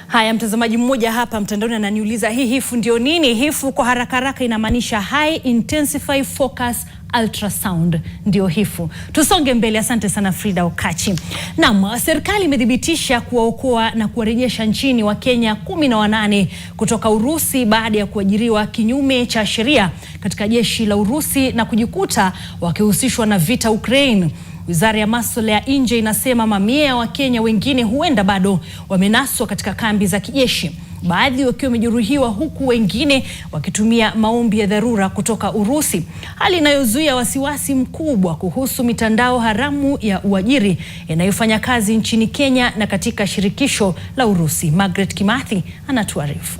Haya, mtazamaji mmoja hapa mtandaoni ananiuliza hii HIFU ndio nini? HIFU kwa haraka haraka inamaanisha High Intensity Focus Ultrasound, ndio HIFU. Tusonge mbele. Asante sana Frida Okachi. Naam, serikali imethibitisha kuwaokoa na kuwarejesha nchini Wakenya 18 kutoka Urusi baada ya kuajiriwa kinyume cha sheria katika jeshi la Urusi na kujikuta wakihusishwa na vita Ukraine. Wizara ya masuala ya nje inasema mamia ya Wakenya wengine huenda bado wamenaswa katika kambi za kijeshi, baadhi wakiwa wamejeruhiwa huku wengine wakitumia maombi ya dharura kutoka Urusi, hali inayozuia wasiwasi mkubwa kuhusu mitandao haramu ya uajiri inayofanya kazi nchini Kenya na katika shirikisho la Urusi. Margaret Kimathi anatuarifu.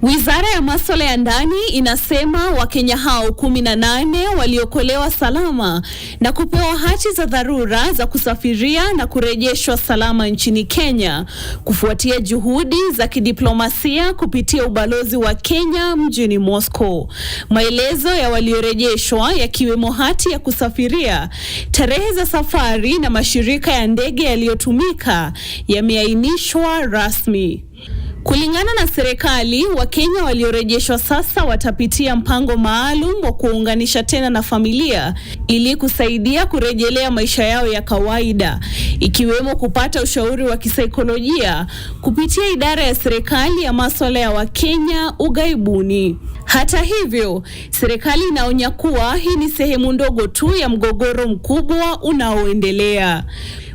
Wizara ya masuala ya ndani inasema Wakenya hao 18 waliokolewa salama na kupewa hati za dharura za kusafiria na kurejeshwa salama nchini Kenya kufuatia juhudi za kidiplomasia kupitia ubalozi wa Kenya mjini Moscow. Maelezo ya waliorejeshwa yakiwemo hati ya kusafiria, tarehe za safari na mashirika ya ndege yaliyotumika yameainishwa rasmi. Kulingana na serikali, Wakenya waliorejeshwa sasa watapitia mpango maalum wa kuunganisha tena na familia ili kusaidia kurejelea maisha yao ya kawaida, ikiwemo kupata ushauri wa kisaikolojia kupitia idara ya serikali ya masuala ya Wakenya ughaibuni. Hata hivyo, serikali inaonya kuwa hii ni sehemu ndogo tu ya mgogoro mkubwa unaoendelea.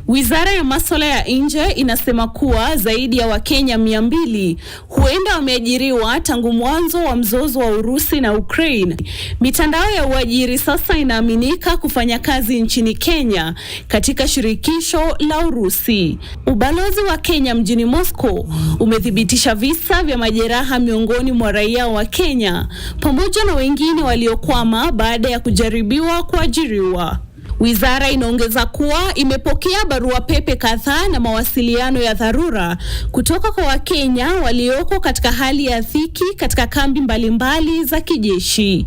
Wizara ya masuala ya nje inasema kuwa zaidi ya Wakenya 200 huenda wameajiriwa tangu mwanzo wa mzozo wa Urusi na Ukraine. Mitandao ya uajiri sasa inaaminika kufanya kazi nchini Kenya katika shirikisho la Urusi. Ubalozi wa Kenya mjini Moscow umethibitisha visa vya majeraha miongoni mwa raia wa Kenya pamoja na wengine waliokwama baada ya kujaribiwa kuajiriwa. Wizara inaongeza kuwa imepokea barua pepe kadhaa na mawasiliano ya dharura kutoka kwa Wakenya walioko katika hali ya dhiki katika kambi mbalimbali za kijeshi.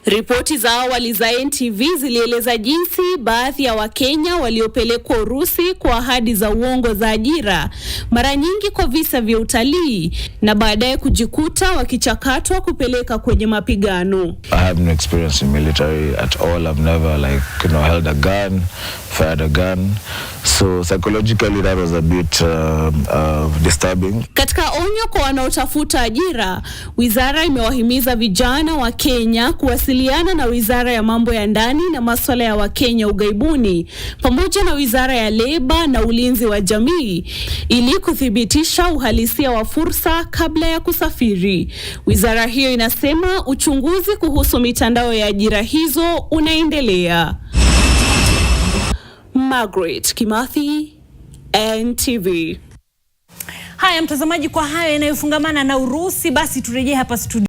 Ripoti za awali za NTV zilieleza jinsi baadhi ya Wakenya waliopelekwa Urusi kwa ahadi za uongo za ajira, mara nyingi kwa visa vya utalii, na baadaye kujikuta wakichakatwa kupeleka kwenye mapigano. I have no experience in military at all. I've never held a gun, fired a gun. So psychologically that was a bit disturbing. Katika onyo kwa wanaotafuta ajira, wizara imewahimiza vijana wa Kenya kuwasiliana na Wizara ya mambo ya ndani na masuala ya Wakenya ughaibuni pamoja na Wizara ya leba na ulinzi wa jamii ili kuthibitisha uhalisia wa fursa kabla ya kusafiri. Wizara hiyo inasema uchunguzi kuhusu mitandao ya ajira hizo unaendelea. Margaret Kimathi, NTV. Haya mtazamaji, kwa hayo yanayofungamana na Urusi, basi turejee hapa studio.